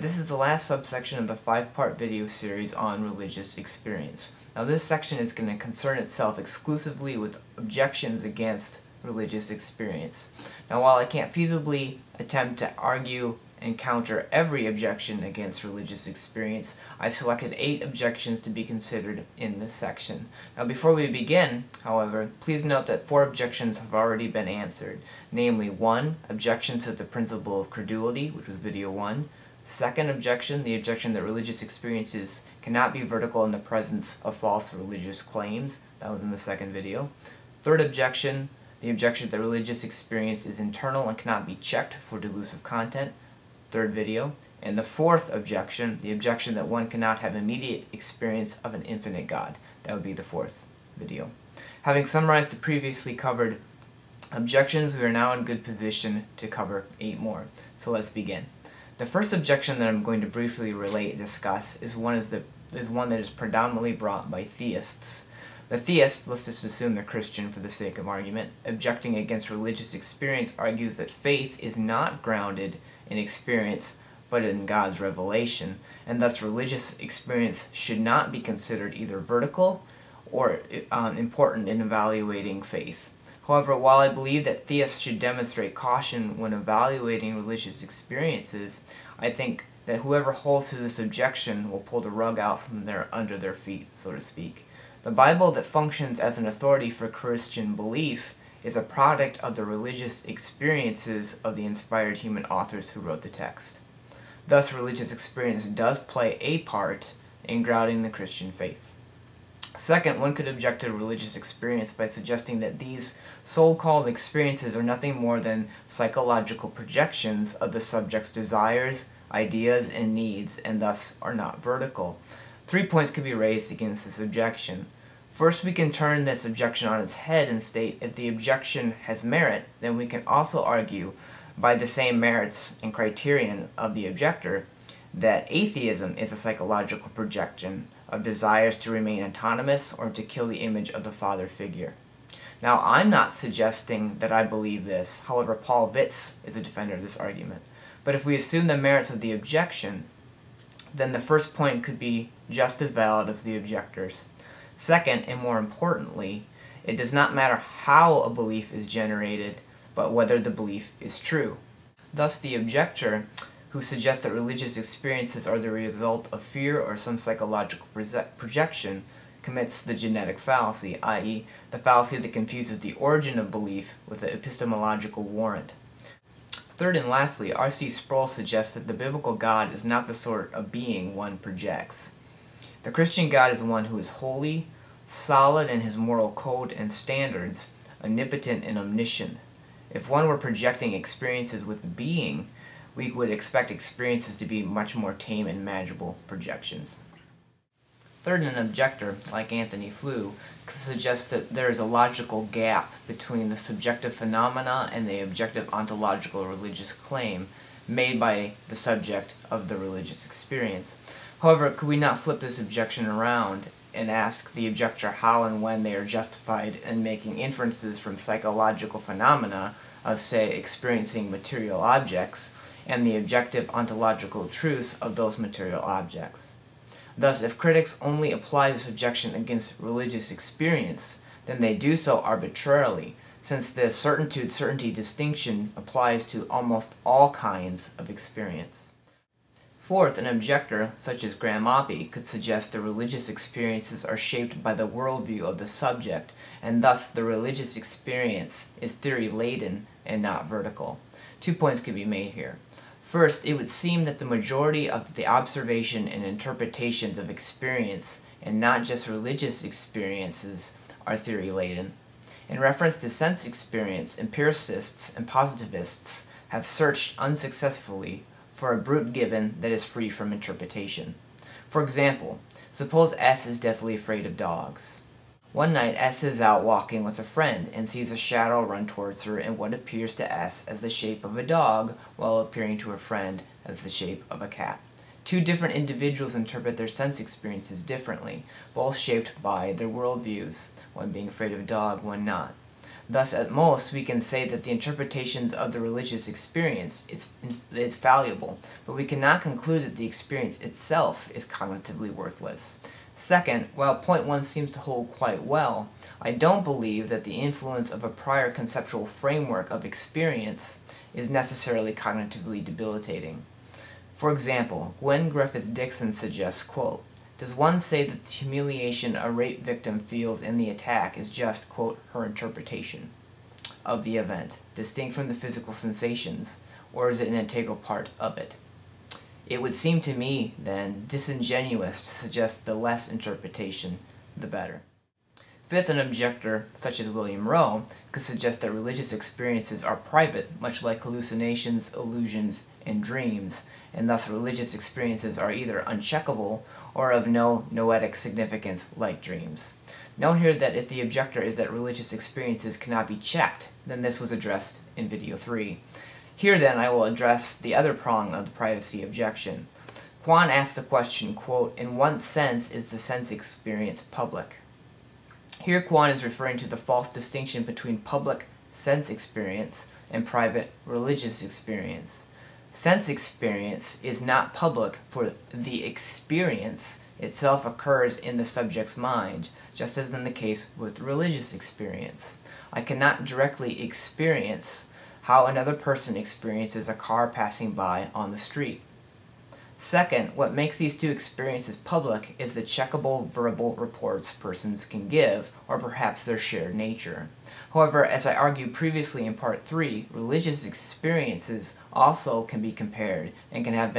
this is the last subsection of the 5-part video series on religious experience. Now this section is going to concern itself exclusively with objections against religious experience. Now while I can't feasibly attempt to argue and counter every objection against religious experience, I've selected 8 objections to be considered in this section. Now before we begin, however, please note that 4 objections have already been answered, namely 1. Objections to the principle of credulity, which was video 1. Second objection, the objection that religious experiences cannot be vertical in the presence of false religious claims. That was in the second video. Third objection, the objection that religious experience is internal and cannot be checked for delusive content. Third video. And the fourth objection, the objection that one cannot have immediate experience of an infinite God. That would be the fourth video. Having summarized the previously covered objections, we are now in good position to cover 8 more. So let's begin. The first objection that I'm going to briefly relate and discuss is one that is predominantly brought by theists. The theist, let's just assume they're Christian for the sake of argument, objecting against religious experience argues that faith is not grounded in experience but in God's revelation, and thus religious experience should not be considered either vertical or important in evaluating faith. However, while I believe that theists should demonstrate caution when evaluating religious experiences, I think that whoever holds to this objection will pull the rug out from under their feet, so to speak. The Bible that functions as an authority for Christian belief is a product of the religious experiences of the inspired human authors who wrote the text. Thus, religious experience does play a part in grounding the Christian faith. Second, one could object to religious experience by suggesting that these so-called experiences are nothing more than psychological projections of the subject's desires, ideas, and needs, and thus are not vertical. 3 points could be raised against this objection. First, we can turn this objection on its head and state if the objection has merit, then we can also argue, by the same merits and criterion of the objector, that atheism is a psychological projection of desires to remain autonomous or to kill the image of the father figure. Now, I'm not suggesting that I believe this, however, Paul Vitz is a defender of this argument. But if we assume the merits of the objection, then the first point could be just as valid as the objector's. Second, and more importantly, it does not matter how a belief is generated, but whether the belief is true. Thus, the objector, who suggests that religious experiences are the result of fear or some psychological projection, commits the genetic fallacy, i.e., the fallacy that confuses the origin of belief with the epistemological warrant. Third and lastly, R.C. Sproul suggests that the biblical God is not the sort of being one projects. The Christian God is one who is holy, solid in his moral code and standards, omnipotent and omniscient. If one were projecting experiences with being, we would expect experiences to be much more tame and manageable projections. Third, an objector, like Anthony Flew, could suggest that there is a logical gap between the subjective phenomena and the objective ontological religious claim made by the subject of the religious experience. However, could we not flip this objection around and ask the objector how and when they are justified in making inferences from psychological phenomena of, say, experiencing material objects, and the objective ontological truths of those material objects? Thus, if critics only apply this objection against religious experience, then they do so arbitrarily, since the certainty distinction applies to almost all kinds of experience. Fourth, an objector, such as Graham Oppy, could suggest that religious experiences are shaped by the worldview of the subject, and thus the religious experience is theory-laden and not vertical. 2 points could be made here. First, it would seem that the majority of the observation and interpretations of experience, and not just religious experiences, are theory-laden. In reference to sense experience, empiricists and positivists have searched unsuccessfully for a brute given that is free from interpretation. For example, suppose S is deathly afraid of dogs. One night S is out walking with a friend and sees a shadow run towards her in what appears to S as the shape of a dog while appearing to her friend as the shape of a cat. 2 different individuals interpret their sense experiences differently, both shaped by their worldviews, one being afraid of a dog, one not. Thus, at most, we can say that the interpretations of the religious experience is fallible, but we cannot conclude that the experience itself is cognitively worthless. Second, while point 1 seems to hold quite well, I don't believe that the influence of a prior conceptual framework of experience is necessarily cognitively debilitating. For example, Gwen Griffith Dixon suggests, quote, "Does one say that the humiliation a rape victim feels in the attack is just, quote, her interpretation of the event, distinct from the physical sensations, or is it an integral part of it?" It would seem to me, then, disingenuous to suggest the less interpretation, the better. Fifth, an objector, such as William Rowe, could suggest that religious experiences are private, much like hallucinations, illusions, and dreams, and thus religious experiences are either uncheckable or of no noetic significance like dreams. Note here that if the objector is that religious experiences cannot be checked, then this was addressed in video 3. Here then I will address the other prong of the privacy objection. Kwan asked the question, quote, "In what sense is the sense experience public?" Here Kwan is referring to the false distinction between public sense experience and private religious experience. Sense experience is not public, for the experience itself occurs in the subject's mind, just as in the case with religious experience. I cannot directly experience how another person experiences a car passing by on the street. Second, what makes these two experiences public is the checkable verbal reports persons can give, or perhaps their shared nature. However, as I argued previously in part 3, religious experiences also can be compared and have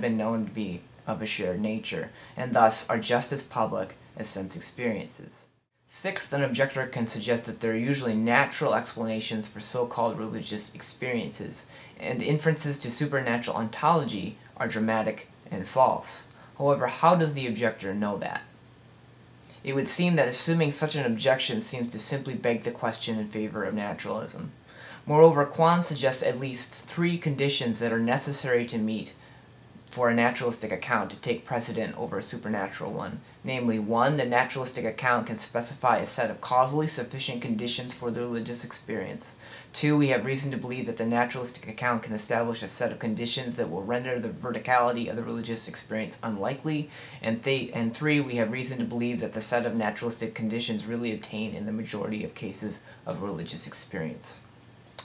been known to be of a shared nature, and thus are just as public as sense experiences. Sixth, an objector can suggest that there are usually natural explanations for so-called religious experiences, and inferences to supernatural ontology are dramatic and false. However, how does the objector know that? It would seem that assuming such an objection seems to simply beg the question in favor of naturalism. Moreover, Kwan suggests at least 3 conditions that are necessary to meet for a naturalistic account to take precedent over a supernatural one. Namely, 1, the naturalistic account can specify a set of causally sufficient conditions for the religious experience. 2, we have reason to believe that the naturalistic account can establish a set of conditions that will render the verticality of the religious experience unlikely. And 3, we have reason to believe that the set of naturalistic conditions really obtain in the majority of cases of religious experience.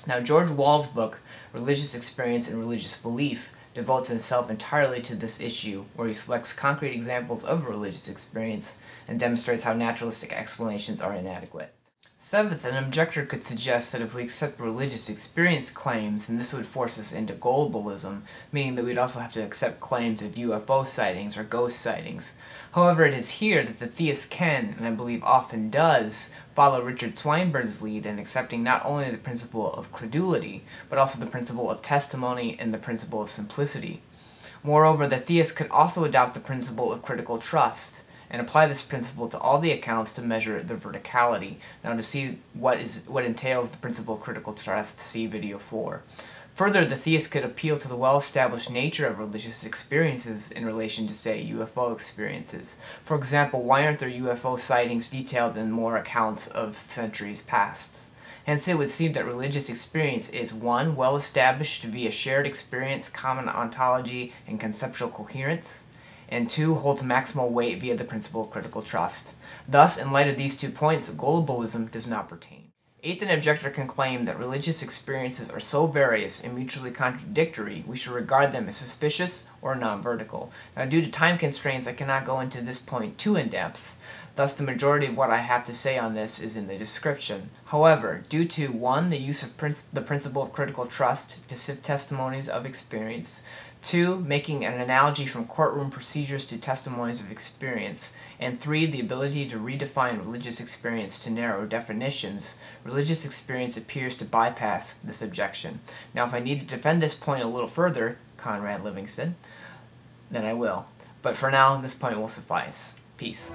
Now, George Wall's book, Religious Experience and Religious Belief, devotes himself entirely to this issue, where he selects concrete examples of religious experience and demonstrates how naturalistic explanations are inadequate. Seventh, an objector could suggest that if we accept religious experience claims, then this would force us into Globalism, meaning that we'd also have to accept claims of UFO sightings or ghost sightings. However, it is here that the theist can, and I believe often does, follow Richard Swinburne's lead in accepting not only the principle of credulity, but also the principle of testimony and the principle of simplicity. Moreover, the theist could also adopt the principle of critical trust, and apply this principle to all the accounts to measure the verticality. Now, to see what entails the principle of critical trust, see video 4. Further, the theist could appeal to the well-established nature of religious experiences in relation to, say, UFO experiences. For example, why aren't there UFO sightings detailed in more accounts of centuries past? Hence, it would seem that religious experience is 1, well-established to be a shared experience, common ontology, and conceptual coherence, and 2, holds maximal weight via the principle of critical trust. Thus, in light of these 2 points, Globalism does not pertain. Eighth, an objector can claim that religious experiences are so various and mutually contradictory, we should regard them as suspicious or non-vertical. Now, due to time constraints, I cannot go into this point too in depth. Thus, the majority of what I have to say on this is in the description. However, due to 1, the use of the principle of critical trust to sift testimonies of experience, 2, making an analogy from courtroom procedures to testimonies of experience, and 3, the ability to redefine religious experience to narrow definitions, religious experience appears to bypass this objection. Now, if I need to defend this point a little further, Conrad Livingston, then I will. But for now, this point will suffice. Peace.